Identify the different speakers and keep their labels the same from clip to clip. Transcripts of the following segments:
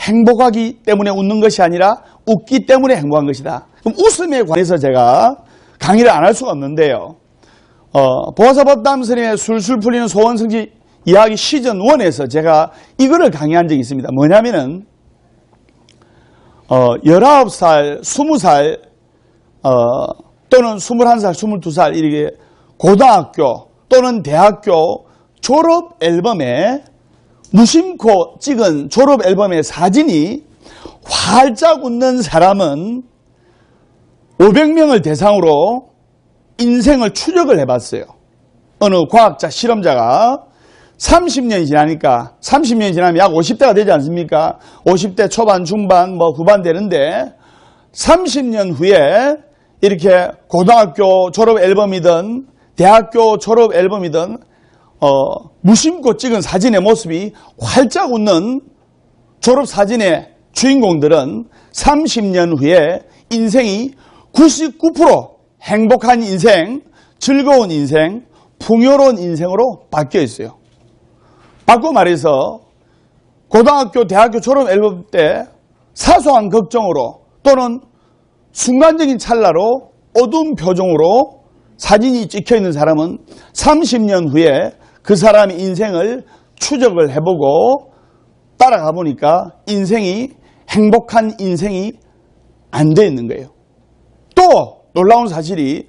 Speaker 1: 행복하기 때문에 웃는 것이 아니라 웃기 때문에 행복한 것이다. 그럼 웃음에 관해서 제가 강의를 안 할 수가 없는데요. 보아사법담 스님의 술술 풀리는 소원성지 이야기 시즌 1에서 제가 이거를 강의한 적이 있습니다. 뭐냐면은 19살, 20살 또는 21살, 22살 이렇게 고등학교 또는 대학교 졸업 앨범에 무심코 찍은 졸업 앨범의 사진이 활짝 웃는 사람은 500명을 대상으로 인생을 추적을 해봤어요. 어느 과학자, 실험자가 30년이 지나니까 30년이 지나면 약 50대가 되지 않습니까? 50대 초반, 중반, 후반 되는데 30년 후에 이렇게 고등학교 졸업 앨범이든 대학교 졸업 앨범이든 무심코 찍은 사진의 모습이 활짝 웃는 졸업 사진의 주인공들은 30년 후에 인생이 99% 행복한 인생, 즐거운 인생, 풍요로운 인생으로 바뀌어 있어요. 바꿔 말해서 고등학교, 대학교 졸업 앨범 때 사소한 걱정으로 또는 순간적인 찰나로 어두운 표정으로 사진이 찍혀 있는 사람은 30년 후에 그 사람의 인생을 추적을 해보고 따라가 보니까 인생이 행복한 인생이 안 돼 있는 거예요. 또 놀라운 사실이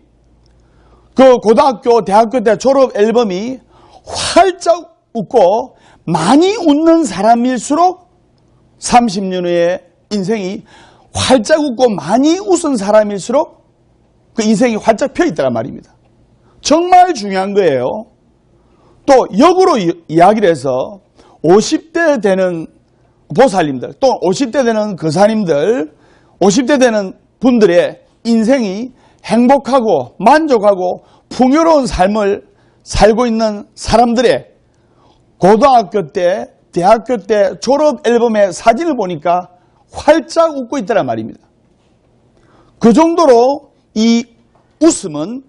Speaker 1: 그 고등학교, 대학교 때 졸업 앨범이 활짝 웃고 많이 웃는 사람일수록 30년 후에 인생이 활짝 웃고 많이 웃은 사람일수록 그 인생이 활짝 펴 있다는 말입니다. 정말 중요한 거예요. 또 역으로 이야기를 해서 50대 되는 보살님들 또 50대 되는 거사님들 50대 되는 분들의 인생이 행복하고 만족하고 풍요로운 삶을 살고 있는 사람들의 고등학교 때, 대학교 때 졸업 앨범의 사진을 보니까 활짝 웃고 있다는 말입니다. 그 정도로 이 웃음은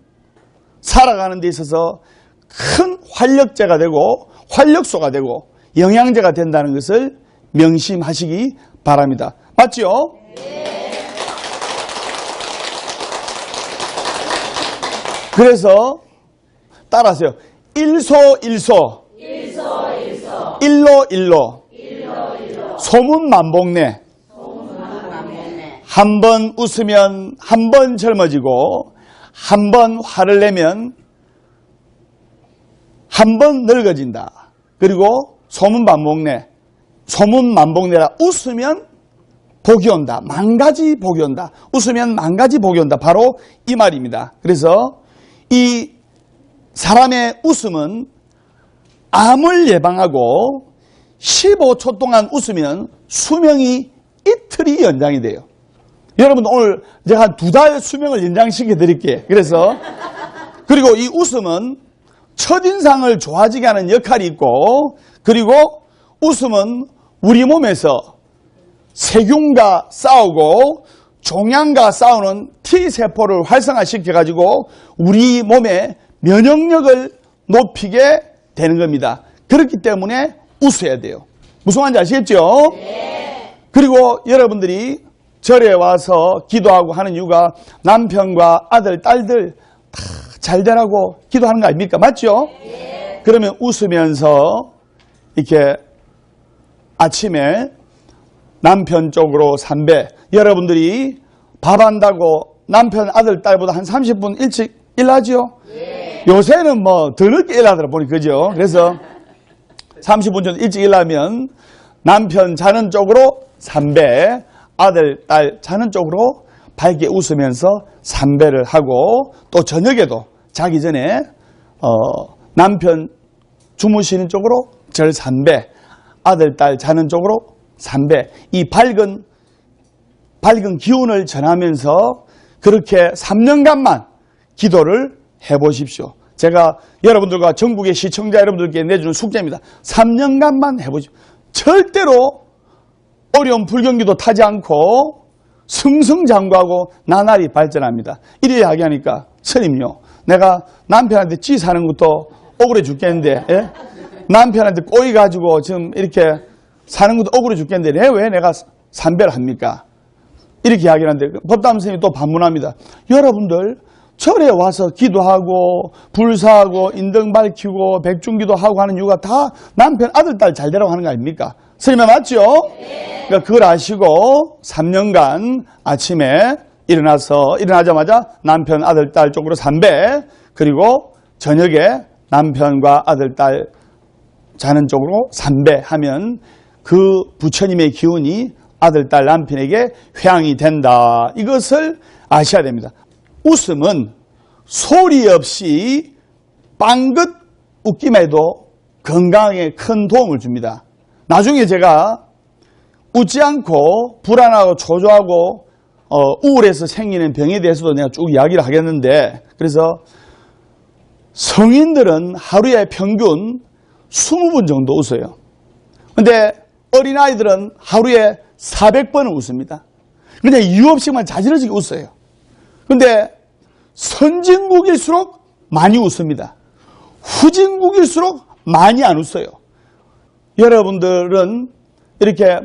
Speaker 1: 살아가는 데 있어서 큰 활력제가 되고 활력소가 되고 영양제가 된다는 것을 명심하시기 바랍니다. 맞죠? 네. 그래서 따라하세요. 일소일소 일로일로 소문만복내 한 번 웃으면 한 번 젊어지고 한 번 화를 내면 한 번 늙어진다. 그리고 소문만복내라. 웃으면 복이 온다. 만가지 복이 온다. 웃으면 만가지 복이 온다. 바로 이 말입니다. 그래서 이 사람의 웃음은 암을 예방하고 15초 동안 웃으면 수명이 이틀이 연장이 돼요. 여러분 오늘 제가 한 2달 수명을 연장시켜 드릴게요. 그리고 이 웃음은 첫인상을 좋아지게 하는 역할이 있고 그리고 웃음은 우리 몸에서 세균과 싸우고 종양과 싸우는 T세포를 활성화시켜가지고 우리 몸의 면역력을 높이게 되는 겁니다. 그렇기 때문에 웃어야 돼요. 무슨 말인지 아시겠죠? 네. 그리고 여러분들이 절에 와서 기도하고 하는 이유가 남편과 아들, 딸들 다 잘 되라고 기도하는 거 아닙니까? 맞죠? 네. 그러면 웃으면서 이렇게 아침에 남편 쪽으로 삼배. 여러분들이 밥 한다고 남편, 아들, 딸보다 한 30분 일찍 일하죠? 네. 요새는 더 늦게 일하더라 보니 그죠? 그래서 30분 전 일찍 일하면 남편 자는 쪽으로 삼배, 아들, 딸 자는 쪽으로 밝게 웃으면서 삼배를 하고 또 저녁에도 자기 전에 남편 주무시는 쪽으로 절 삼배, 아들, 딸 자는 쪽으로 삼배. 이 밝은 기운을 전하면서 그렇게 3년간만 기도를 해보십시오. 제가 여러분들과 전국의 시청자 여러분들께 내주는 숙제입니다. 3년간만 해보십시오. 절대로 어려운 불경기도 타지 않고 승승장구하고 나날이 발전합니다. 이래 이야기하니까 스님요, 내가 남편한테 찌 사는 것도 억울해 죽겠는데 남편한테 꼬이 가지고 지금 이렇게 사는 것도 억울해 죽겠는데 왜 내가 삼배를 합니까? 이렇게 이야기를 하는데 법담 선생님이 또 반문합니다. 여러분들 절에 와서 기도하고 불사하고 인등 밝히고 백중기도 하고 하는 이유가 다 남편 아들 딸 잘 되라고 하는 거 아닙니까? 선생님 맞죠? 네. 그러니까 그걸 아시고 3년간 아침에 일어나자마자 남편 아들 딸 쪽으로 삼배, 그리고 저녁에 남편과 아들 딸 자는 쪽으로 삼배 하면 그 부처님의 기운이 아들 딸 남편에게 회양이 된다. 이것을 아셔야 됩니다. 웃음은 소리 없이 빵긋 웃김에도 건강에 큰 도움을 줍니다. 나중에 제가 웃지 않고 불안하고 초조하고 우울해서 생기는 병에 대해서도 내가 쭉 이야기를 하겠는데, 그래서 성인들은 하루에 평균 20분 정도 웃어요. 근데 어린아이들은 하루에 400번은 웃습니다. 그냥 이유 없이만 자지러지게 웃어요. 근데 선진국일수록 많이 웃습니다. 후진국일수록 많이 안 웃어요. 여러분들은 이렇게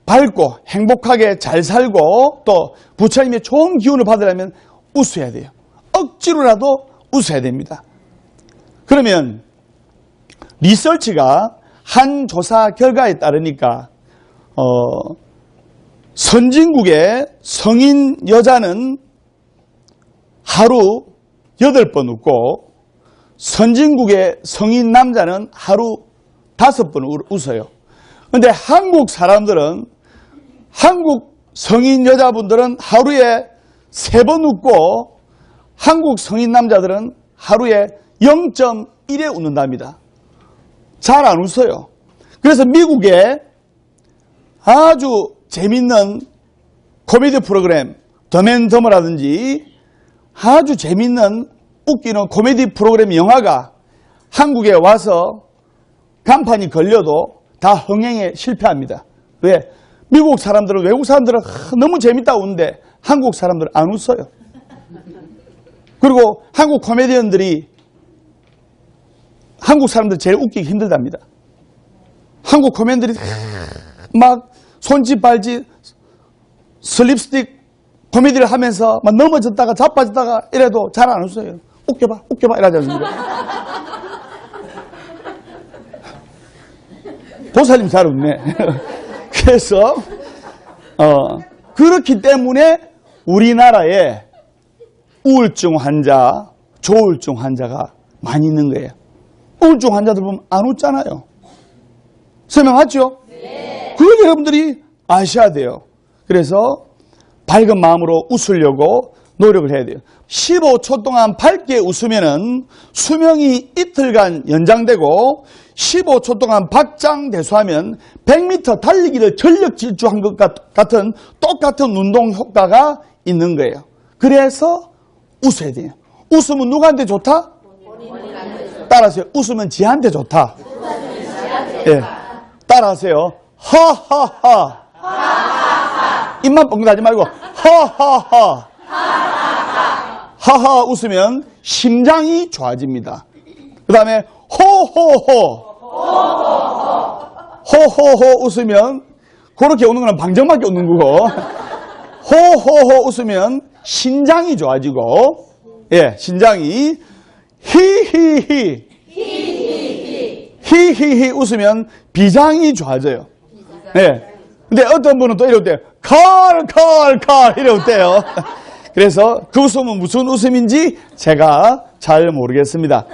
Speaker 1: 밝고 행복하게 잘 살고 또 부처님의 좋은 기운을 받으려면 웃어야 돼요. 억지로라도 웃어야 됩니다. 그러면 리서치가 한 조사 결과에 따르니까 선진국의 성인 여자는 하루 8번 웃고 선진국의 성인 남자는 하루 5번 웃어요. 그런데 한국 사람들은, 한국 성인 여자분들은 하루에 3번 웃고 한국 성인 남자들은 하루에 0.1에 웃는답니다. 잘 안 웃어요. 그래서 미국에 아주 재밌는 코미디 프로그램 더맨더머라든지 아주 재밌는 웃기는 코미디 프로그램 영화가 한국에 와서 간판이 걸려도 다 흥행에 실패합니다. 왜? 미국 사람들은, 외국 사람들은 너무 재밌다고 웃는데 한국 사람들은 안 웃어요. 그리고 한국 코미디언들이 한국 사람들 제일 웃기기 힘들답니다. 한국 코미디언들이 막 손짓 발짓 슬립스틱 코미디를 하면서 막 넘어졌다가 자빠졌다가 이래도 잘 안 웃어요. 웃겨봐 이러지 않습니까? 보살님 잘 웃네. 그래서 그렇기 때문에 우리나라에 우울증 환자, 조울증 환자가 많이 있는 거예요. 우울증 환자들 보면 안 웃잖아요. 설명 맞죠? 네. 그걸 여러분들이 아셔야 돼요. 그래서 밝은 마음으로 웃으려고 노력을 해야 돼요. 15초 동안 밝게 웃으면은 수명이 이틀간 연장되고 15초 동안 박장대소하면 100m 달리기를 전력 질주한 것 같은 똑같은 운동 효과가 있는 거예요. 그래서 웃어야 돼요. 웃으면 누구한테 좋다? 따라하세요. 웃으면 지한테 좋다. 예. 따라하세요. 하하하. 입만 뻥긋 하지 말고 하하하. 하하 웃으면 심장이 좋아집니다. 그 다음에 호호호. 호호호 웃으면, 그렇게 웃는 거는 방정맞게 웃는 거고, 호호호 웃으면 신장이 좋아지고, 예, 신장이 히히히. 히히히 웃으면 비장이 좋아져요. 예. 근데 어떤 분은 또 이럴 때, 칼 이럴 때요. 그래서 그 웃음은 무슨 웃음인지 제가 잘 모르겠습니다.